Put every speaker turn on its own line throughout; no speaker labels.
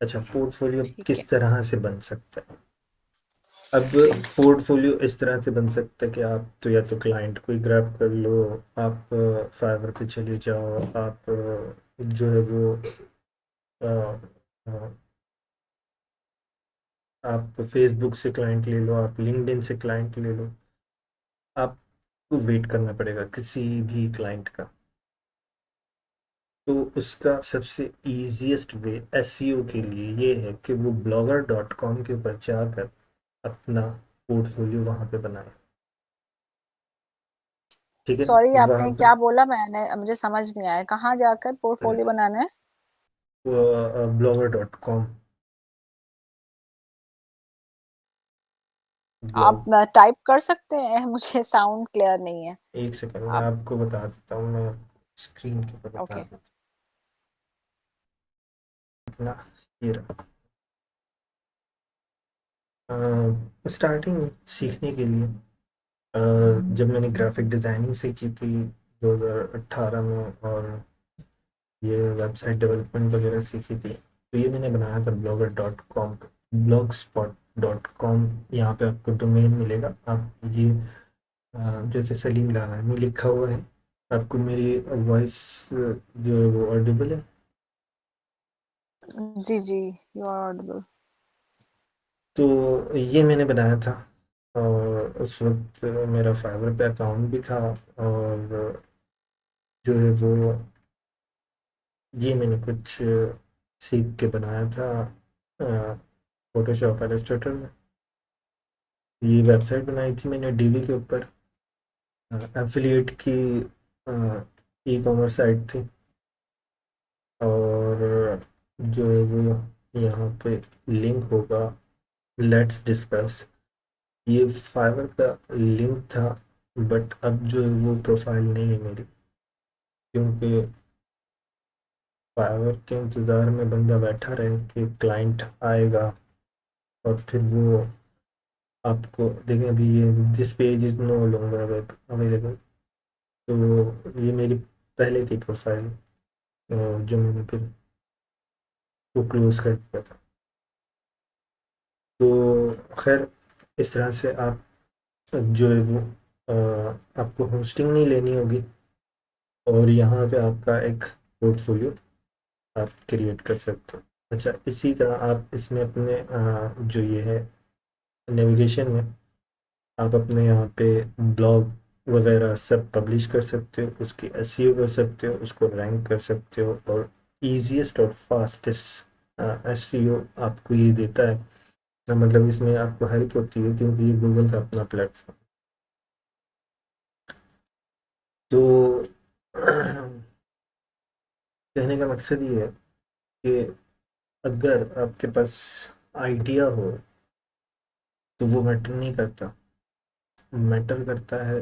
अच्छा, पोर्टफोलियो
ठीक है।
किस तरह से बन सकता है? अब
जी।
पोर्टफोलियो इस तरह से बन सकता है कि आप तो या तो क्लाइंट को ही ग्रैब कर लो, आप फाइवर पे चले जाओ, आप जो है वो अ, अ, आप फेसबुक से क्लाइंट ले लो, आप लिंक्डइन से क्लाइंट ले लो। आपको वेट करना पड़ेगा किसी भी क्लाइंट का। तो उसका सबसे ईज़िएस्ट वे एसईओ के लिए ये है कि वो ब्लॉगर डॉट कॉम के ऊपर जाकर अपना पोर्टफोलियो वहाँ पे बनाए। ठीक है?
सॉरी,
वहाँ
आपने
पे
क्या बोला? मैंने मुझे समझ नहीं आया, कहाँ जाकर पोर्टफोलियो बनाना है?
ब्लॉगर डॉट कॉम
आप
ब्लॉग।
टाइप कर सकते हैं? मुझे साउंड क्लियर नहीं है।
एक सेकंड मैं
आप।
आपको बता देता हूँ, मैं स्क्रीन के ऊपर बता
ओके।
देता हूँ ना। ये रहा। स्टार्टिंग सीखने के लिए जब मैंने ग्राफिक डिज़ाइनिंग सीखी थी 2018 में, और ये वेबसाइट डेवलपमेंट वगैरह सीखी थी, तो ये मैंने बनाया था blogger dot com, blog spot dot com. यहाँ पे आपको डोमेन मिलेगा। आप ये जैसे सलीम लारानी लिखा हुआ है, आपको मेरी वॉइस जो है वो ऑडिबल है?
जी जी, यू आर ऑडिबल।
तो ये मैंने बनाया था, और उस वक्त मेरा फाइवर पे अकाउंट भी था, और जो है वो ये मैंने कुछ सीख के बनाया था फोटोशॉप एलिस्ट्रेटर में। ये वेबसाइट बनाई थी मैंने डीवी के ऊपर, एफिलिएट की ई कॉमर्स साइट थी। और जो है वो यहाँ पे लिंक होगा, लेट्स डिस्कस। ये फाइवर का लिंक था, बट अब जो है वो प्रोफाइल नहीं है मेरी, क्योंकि फाइवर के इंतज़ार में बंदा बैठा रहे कि क्लाइंट आएगा, और फिर वो आपको देखें। अभी ये this page is no longer available, तो ये मेरी पहले की प्रोफाइल जो मैंने फिर वो क्लोज कर दिया था। तो खैर, इस तरह से आप जो है वो आपको होस्टिंग नहीं लेनी होगी, और यहाँ पे आपका एक पोर्टफोलियो आप क्रिएट कर सकते हो। अच्छा, इसी तरह आप इसमें अपने जो ये है नेविगेशन में आप अपने यहाँ पे ब्लॉग वगैरह सब पब्लिश कर सकते हो, उसकी एसईओ कर सकते हो, उसको रैंक कर सकते हो, और ईजीएस्ट और फास्टेस्ट एसईओ आपको ये देता है। मतलब इसमें आपको हेल्प होती है, क्योंकि ये गूगल का अपना प्लेटफॉर्म। तो कहने का मकसद ये है कि अगर आपके पास आइडिया हो तो वो मैटर नहीं करता। मैटर करता है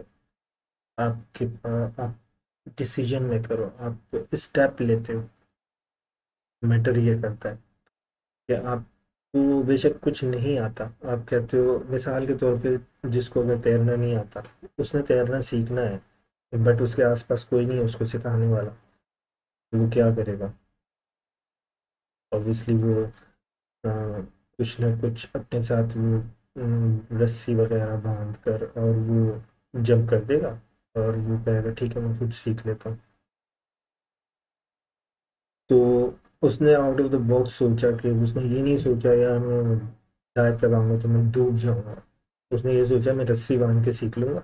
आपके आप डिसीजन मेकर हो, आप स्टेप लेते हो। मैटर ये करता है कि आपको बेशक कुछ नहीं आता, आप कहते हो मिसाल के तौर पे, जिसको अगर तैरना नहीं आता, उसने तैरना सीखना है, बट उसके आसपास कोई नहीं है उसको सिखाने वाला, तो वो क्या करेगा? ऑब्वियसली वो कुछ ना कुछ अपने साथ वो रस्सी वगैरह बांध कर और वो जंप कर देगा, और वो कहेगा ठीक है मैं खुद सीख लेता हूँ। तो उसने आउट ऑफ द बॉक्स सोचा कि उसने ये नहीं सोचा यार मैं डाइव लगाऊंगा तो मैं डूब जाऊंगा। उसने ये सोचा मैं रस्सी बांध के सीख लूंगा।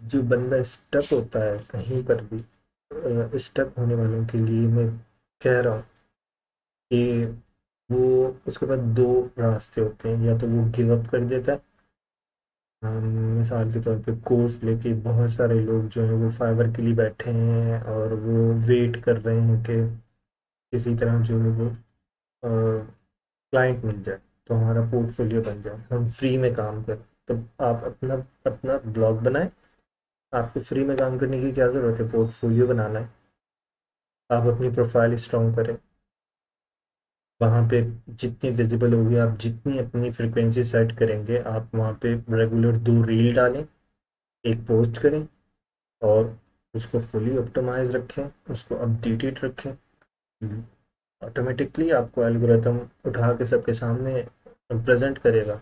जो बंदा स्टक होता है कहीं पर भी, स्टक होने वालों के लिए मैं कह रहा हूँ कि वो उसके पास दो रास्ते होते हैं, या तो वो गिव अप कर देता है। मिसाल के तौर पे कोर्स लेके बहुत सारे लोग जो हैं वो फाइवर के लिए बैठे हैं, और वो वेट कर रहे हैं कि किसी तरह जो है वो क्लाइंट मिल जाए, तो हमारा पोर्टफोलियो बन जाए, हम फ्री में काम करें। तो आप अपना अपना ब्लॉग बनाएं। आपको फ्री में काम करने की क्या ज़रूरत है? पोर्टफोलियो बनाना है। आप अपनी प्रोफाइल स्ट्रॉन्ग करें, वहाँ पे जितनी विजिबल होगी, आप जितनी अपनी फ्रिक्वेंसी सेट करेंगे, आप वहाँ पे रेगुलर 2 रील डालें, एक पोस्ट करें, और उसको फुली ऑप्टिमाइज रखें, उसको अपडेटेड रखें, ऑटोमेटिकली आपको एल्गोरिथम उठा के सबके सामने प्रेजेंट करेगा,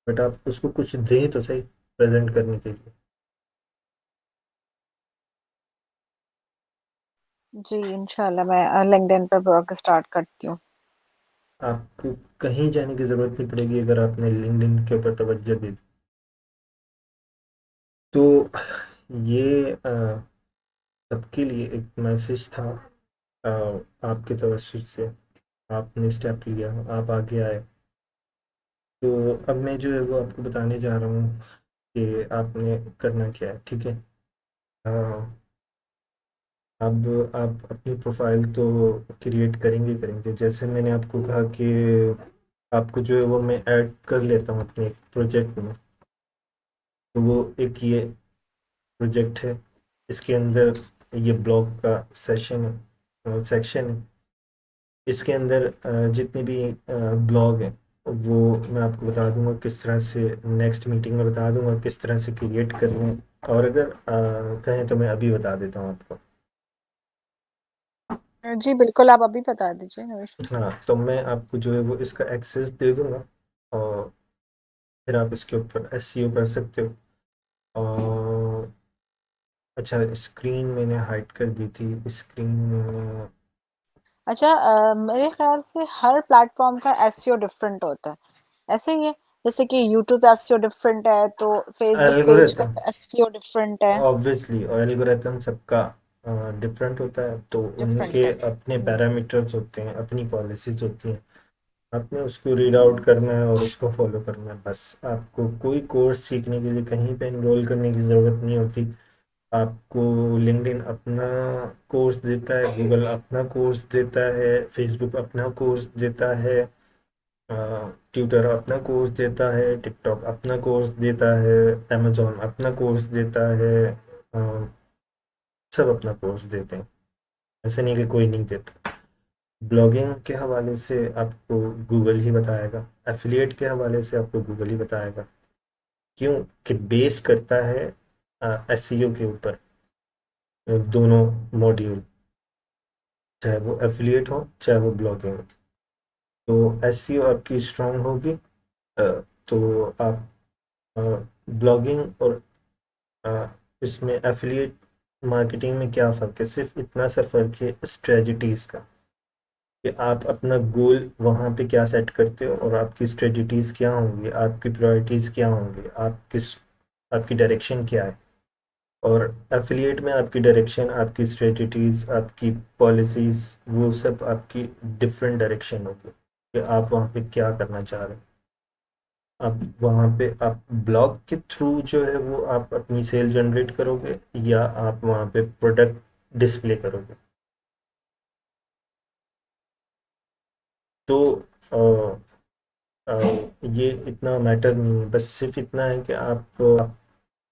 बट आप उसको कुछ दें तो सही प्रेजेंट करने के लिए।
जी, इंशाल्लाह मैं लिंक्डइन पे ब्लॉग स्टार्ट करती हूँ।
आपको कहीं जाने की ज़रूरत नहीं पड़ेगी अगर आपने लिंक्डइन के ऊपर तवज्जो दी तो। ये सबके लिए एक मैसेज था, अ, आपके तवज्जो से आपने स्टेप लिया, आप आगे आए। तो अब मैं जो है वो आपको बताने जा रहा हूँ कि आपने करना क्या है, ठीक है। अ, अब आप अपनी प्रोफाइल तो क्रिएट करेंगे करेंगे, जैसे मैंने आपको कहा कि आपको जो है वो मैं ऐड कर लेता हूँ अपने प्रोजेक्ट में। तो वो एक ये प्रोजेक्ट है, इसके अंदर ये ब्लॉग का सेशन है, सेक्शन है। इसके अंदर जितने भी ब्लॉग हैं वो मैं आपको बता दूंगा किस तरह से, नेक्स्ट मीटिंग में बता दूंगा किस तरह से क्रिएट करना है। और अगर कहें तो मैं अभी बता देता हूँ आपको।
जी, बिल्कुल आप अभी बता दीजिए, नो इश्यू।
हाँ, तो मैं आपको जो है वो इसका एक्सेस दे दूंगा, और फिर आप इसके ऊपर एसईओ कर सकते हो। और अच्छा, स्क्रीन मैंने हाइड कर दी थी, स्क्रीन में।
अच्छा, मेरे ख्याल से हर प्लेटफॉर्म का एसईओ डिफरेंट होता है, ऐसे ही है? जैसे कि यूट्यूब का एसईओ डिफरेंट है, तो फेसबुक पेज का
एल्गोरिथम,
एसईओ डिफरेंट है।
ऑब्वियसली एल्गोरिथम सबका डिफरेंट होता है, तो
डिफरेंट
उनके
है।
अपने पैरामीटर्स होते हैं, अपनी पॉलिसीज होती हैं। आपने उसको रीड आउट करना है और उसको फॉलो करना है, बस। आपको कोई कोर्स सीखने के लिए कहीं पे एनरोल करने की ज़रूरत नहीं होती। आपको लिंक्डइन अपना कोर्स देता है, गूगल अपना कोर्स देता है, फेसबुक अपना कोर्स देता है, ट्विटर अपना कोर्स देता है, टिकटॉक अपना कोर्स देता है, अमेजोन अपना कोर्स देता है, सब अपना कोर्स देते हैं। ऐसे नहीं कि कोई नहीं देता। ब्लॉगिंग के हवाले से आपको गूगल ही बताएगा, एफिलिएट के हवाले से आपको गूगल ही बताएगा। क्यों? कि बेस करता है एसईओ के ऊपर, दोनों मॉड्यूल, चाहे वो एफिलिएट हो चाहे वो ब्लॉगिंग हो। तो एसईओ आपकी स्ट्रांग होगी, तो आप ब्लॉगिंग और अ, इसमें एफिलिएट मार्केटिंग में क्या फ़र्क है? सिर्फ इतना सा फ़र्क है स्ट्रेटजीज का, कि आप अपना गोल वहाँ पे क्या सेट करते हो और आपकी स्ट्रेटजीज क्या होंगी, आपकी प्रायोरिटीज़ क्या होंगी, आप किस, आपकी डायरेक्शन क्या है। और एफिलिएट में आपकी डायरेक्शन, आपकी स्ट्रेटजीज, आपकी पॉलिसीज़, वो सब आपकी डिफरेंट डायरेक्शन होगी कि आप वहाँ पे क्या करना चाह रहे हैं। आप वहाँ पे आप ब्लॉग के थ्रू जो है वो आप अपनी सेल जनरेट करोगे, या आप वहाँ पे प्रोडक्ट डिस्प्ले करोगे। तो अ, अ, ये इतना मैटर नहीं है, बस सिर्फ इतना है कि आप,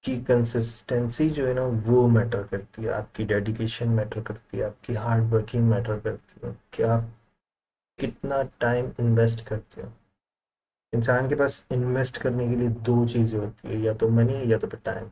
आपकी कंसिस्टेंसी जो है ना वो मैटर करती है, आपकी डेडिकेशन मैटर करती है, आपकी हार्ड वर्किंग मैटर करती है, कि आप कितना टाइम इन्वेस्ट करते हो। इंसान के पास इन्वेस्ट करने के लिए दो चीज़ें होती है, या तो मनी या तो टाइम।